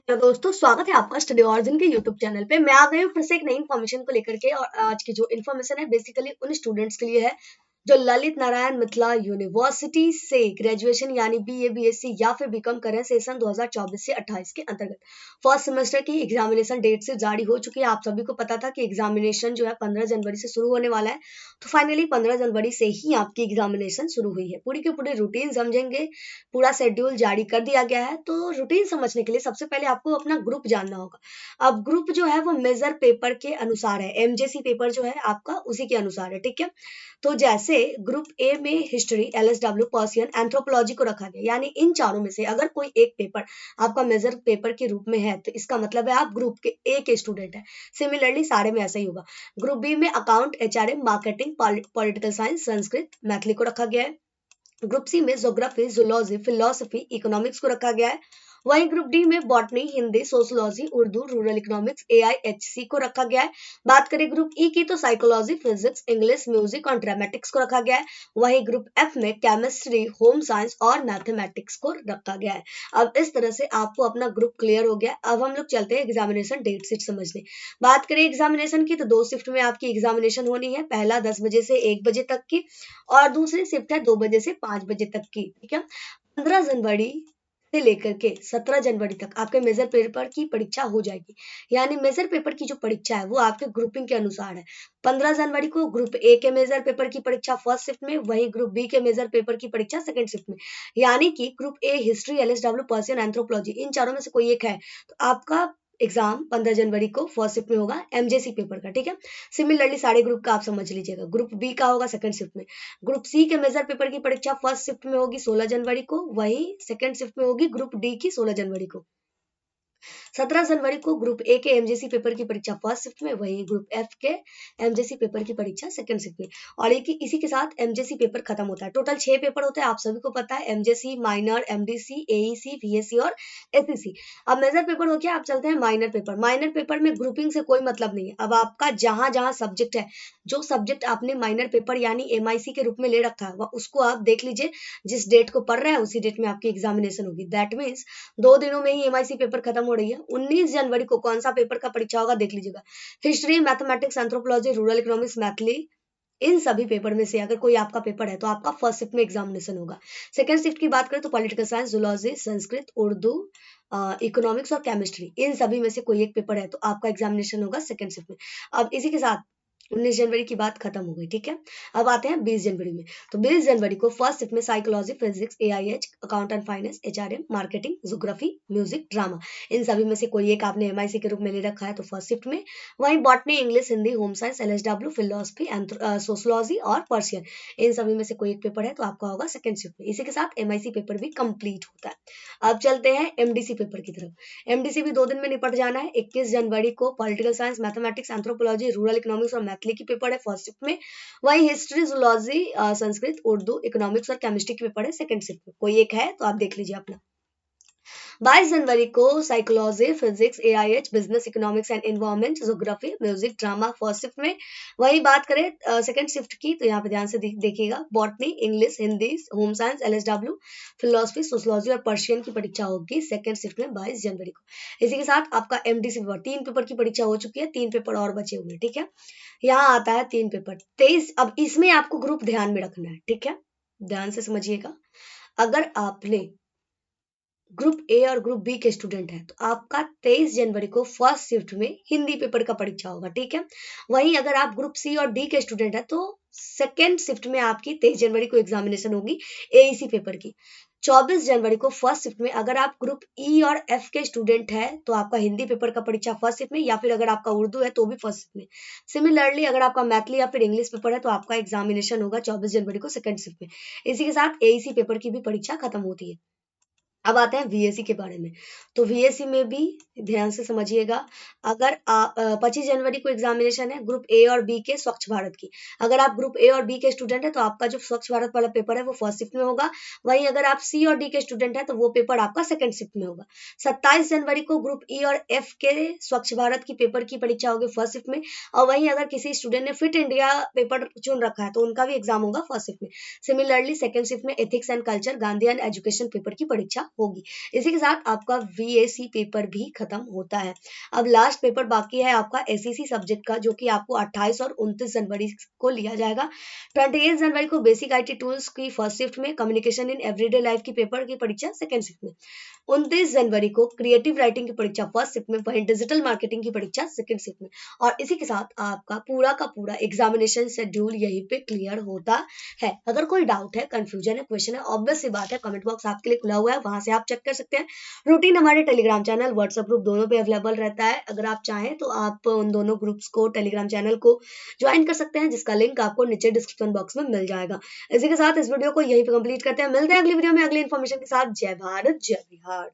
Hello दोस्तों, स्वागत है आपका स्टडी ऑरिजिन के यूट्यूब चैनल पे। मैं आ गई हूँ फिर से एक नई इन्फॉर्मेशन को लेकर के। और आज की जो इन्फॉर्मेशन है बेसिकली उन स्टूडेंट्स के लिए है जो ललित नारायण मिथिला यूनिवर्सिटी से ग्रेजुएशन यानी बीए बीएससी या फिर बीकॉम कर रहे हैं सेशन 2024 से 28 के अंतर्गत। फर्स्ट सेमेस्टर की एग्जामिनेशन डेट से जारी हो चुकी है। आप सभी को पता था कि एग्जामिनेशन जो है 15 जनवरी से शुरू होने वाला है, तो फाइनली 15 जनवरी से ही आपकी एग्जामिनेशन शुरू हुई है। पूरी की पूरी रूटीन समझेंगे, पूरा शेड्यूल जारी कर दिया गया है। तो रूटीन समझने के लिए सबसे पहले आपको अपना ग्रुप जानना होगा। अब ग्रुप जो है वो मेजर पेपर के अनुसार है, एमजेसी पेपर जो है आपका उसी के अनुसार है, ठीक है। तो जैसे ग्रुप ए में हिस्ट्री, एलएसडब्ल्यू, पर्सियन, एंथ्रोपोलॉजी को रखा गया, यानी इन चारों में से अगर कोई एक पेपर आपका मेजर पेपर के रूप में है तो इसका मतलब है आप ग्रुप के ए के स्टूडेंट है। सिमिलरली सारे में ऐसा ही होगा। ग्रुप बी में account, HRM, marketing, political science, Sanskrit, Maithili को रखा गया है। ग्रुप सी में ज्योग्राफी, जूलॉजी, फिलोसफी, इकोनॉमिक्स को रखा गया है। वहीं ग्रुप डी में botany, Hindi, sociology, Urdu, rural economics, AIHC को रखा गया है। बात करें ग्रुप ई की तो साइकोलॉजी, फिजिक्स, इंग्लिश, म्यूजिक और ड्रामेटिक्स को रखा गया है। वहीं ग्रुप एफ में केमिस्ट्री, होम साइंस और मैथमेटिक्स को रखा गया है। अब इस तरह से आपको अपना ग्रुप क्लियर हो गया। अब हम लोग चलते हैं एग्जामिनेशन डेट शीट समझने। बात करें एग्जामिनेशन की तो दो शिफ्ट में आपकी एग्जामिनेशन होनी है। पहला 10 बजे से 1 बजे तक की और दूसरी शिफ्ट है 2 बजे से 5 बजे तक की, ठीक है। 15 जनवरी से लेकर के 17 जनवरी तक आपके मेजर पेपर की परीक्षा हो जाएगी। यानी मेजर पेपर की जो परीक्षा है वो आपके ग्रुपिंग के अनुसार है। 15 जनवरी को ग्रुप ए के मेजर पेपर की परीक्षा फर्स्ट शिफ्ट में, वही ग्रुप बी के मेजर पेपर की परीक्षा सेकंड शिफ्ट में। यानी कि group A history, LSW, Persian, anthropology इन चारों में से कोई एक है तो आपका एग्जाम 15 जनवरी को फर्स्ट शिफ्ट में होगा एमजेसी पेपर का, ठीक है। सिमिलरली सारे ग्रुप का आप समझ लीजिएगा। ग्रुप बी का होगा सेकंड शिफ्ट में। ग्रुप सी के मेजर पेपर की परीक्षा फर्स्ट शिफ्ट में होगी 16 जनवरी को, वही सेकंड शिफ्ट में होगी ग्रुप डी की 16 जनवरी को। 17 जनवरी को ग्रुप ए के एमजेसी पेपर की परीक्षा फर्स्ट शिफ्ट में, वही ग्रुप एफ के एमजेसी पेपर की परीक्षा सेकंड शिफ्ट में। और एक इसी के साथ एमजेसी पेपर खत्म होता है। टोटल 6 पेपर होते हैं, आप सभी को पता है। MJC, minor, MDC, AEC, VSC और एसईसी। अब मेजर पेपर हो गया, आप चलते हैं माइनर पेपर। माइनर पेपर में ग्रुपिंग से कोई मतलब नहीं है। अब आपका जहां जहां सब्जेक्ट है, जो सब्जेक्ट आपने माइनर पेपर यानी एमआईसी के रूप में ले रखा है उसको आप देख लीजिए। जिस डेट को पढ़ रहे हैं उसी डेट में आपकी एग्जामिनेशन होगी। दैट मीन्स 2 दिनों में ही एमआईसी पेपर खत्म हो रही है। 19 जनवरी को कौन सा पेपर का परीक्षा होगा देख लीजिएगा। History, mathematics, anthropology, rural economics, Maithili, इन सभी पेपर में से अगर कोई आपका पेपर है तो आपका फर्स्ट शिफ्ट में एग्जामिनेशन होगा। सेकंड शिफ्ट की बात करें तो political science, zoology, Sanskrit, Urdu, economics और केमिस्ट्री इन सभी में से कोई एक पेपर है तो आपका एग्जामिनेशन होगा सेकंड शिफ्ट में। अब इसी के साथ 19 जनवरी की बात खत्म हो गई, ठीक है। अब आते हैं 20 जनवरी में। तो 20 जनवरी को फर्स्ट शिफ्ट में psychology, physics, AIH, account and finance, HRM, marketing, geography, music, drama इन सभी में से कोई एक आपने एमआईसी के रूप में ले रखा है तो फर्स्ट शिफ्ट में। वहीं botany, English, Hindi, home science, LSW, philosophy, sociology और पर्सियन इन सभी में से कोई एक पेपर है तो आपका होगा सेकंड शिफ्ट में। इसी के साथ एमआईसी पेपर भी कंप्लीट होता है। अब चलते हैं एमडीसी पेपर की तरफ। एमडीसी भी 2 दिन में निपट जाना है। 21 जनवरी को political science, mathematics, anthropology, rural economics और मैथिली की पेपर है फर्स्ट शिफ्ट में। वही history, zoology, Sanskrit, Urdu, economics और केमिस्ट्री की पेपर है सेकंड शिफ्ट में। कोई एक है तो आप देख लीजिए अपना। 22 जनवरी को psychology, physics, AIH, business, economics and environment, geography, music, drama first shift में। वही बात करें सेकंड शिफ्ट की तो यहाँ पे ध्यान से देखिएगा। Botany, English, Hindi, home science, LSW, philosophy, sociology और पर्शियन की परीक्षा होगी सेकंड शिफ्ट में 22 जनवरी को। इसी के साथ आपका एमडीसी पेपर 3 पेपर की परीक्षा हो चुकी है, 3 पेपर और बचे हुए, ठीक है। यहाँ आता है 3 पेपर 23। अब इसमें आपको ग्रुप ध्यान में रखना है, ठीक है। ध्यान से समझिएगा। अगर आपने ग्रुप ए और ग्रुप बी के स्टूडेंट हैं तो आपका 23 जनवरी को फर्स्ट शिफ्ट में हिंदी पेपर का परीक्षा होगा, ठीक है। वहीं अगर आप ग्रुप सी और डी के स्टूडेंट हैं तो सेकेंड शिफ्ट में आपकी 23 जनवरी को एग्जामिनेशन होगी एईसी पेपर की। 24 जनवरी को फर्स्ट शिफ्ट में अगर आप ग्रुप ई और एफ के स्टूडेंट है तो आपका हिंदी पेपर का परीक्षा फर्स्ट शिफ्ट में, या फिर अगर आपका उर्दू है तो भी फर्स्ट शिफ्ट में। सिमिलरली अगर आपका मैथली या फिर इंग्लिश पेपर है तो आपका एग्जामिनेशन होगा 24 जनवरी को सेकंड शिफ्ट में। इसी के साथ एईसी पेपर की भी परीक्षा खत्म होती है। अब आते हैं वीएससी के बारे में। तो वीएससी में भी ध्यान से समझिएगा। अगर 25 जनवरी को एग्जामिनेशन है ग्रुप ए और बी के स्वच्छ भारत की। अगर आप ग्रुप ए और बी के स्टूडेंट है तो आपका जो स्वच्छ भारत वाला पेपर है वो फर्स्ट शिफ्ट में होगा। वहीं अगर आप सी और डी के स्टूडेंट है तो वो पेपर आपका सेकंड शिफ्ट में होगा। 27 जनवरी को ग्रुप ई और एफ के स्वच्छ भारत की पेपर की परीक्षा होगी फर्स्ट शिफ्ट में। और वहीं अगर किसी स्टूडेंट ने फिट इंडिया पेपर चुन रखा है तो उनका भी एग्जाम होगा फर्स्ट शिफ्ट में। सिमिलरली सेकंड शिफ्ट में ethics and culture, Gandhi and education paper की परीक्षा होगी। इसी के साथ आपका VAC पेपर भी खत्म होता है। अब लास्ट पेपर बाकी है आपका SEC सब्जेक्ट का, जो कि आपको 28 और 29 जनवरी को लिया जाएगा। 28 जनवरी को बेसिक IT टूल्स की फर्स्ट शिफ्ट में, कम्युनिकेशन इन एवरीडे लाइफ की पेपर की परीक्षा सेकंड शिफ्ट में, 29 जनवरी को क्रिएटिव राइटिंग की परीक्षा फर्स्ट शिफ्ट में, वहीं डिजिटल मार्केटिंग की परीक्षा सेकंड शिफ्ट में। और इसी के साथ आपका पूरा का पूरा एग्जामिनेशन शेड्यूल यहीं पे क्लियर होता है। अगर कोई डाउट है, कंफ्यूजन है, क्वेश्चन है, ऑब्वियस सी बात है, कमेंट बॉक्स आपके लिए खुला हुआ है, वहां से आप चेक कर सकते हैं। रूटीन हमारे टेलीग्राम चैनल, व्हाट्सएप ग्रुप दोनों पे अवेलेबल रहता है। अगर आप चाहें तो आप उन दोनों ग्रुप्स को, टेलीग्राम चैनल को ज्वाइन कर सकते हैं, जिसका लिंक आपको नीचे डिस्क्रिप्शन बॉक्स में मिल जाएगा। इसी के साथ इस वीडियो को यहीं पे कंप्लीट करते हैं। मिलते हैं अगली वीडियो में अगली इन्फॉर्मेशन के साथ। जय भारत, जय बिहार।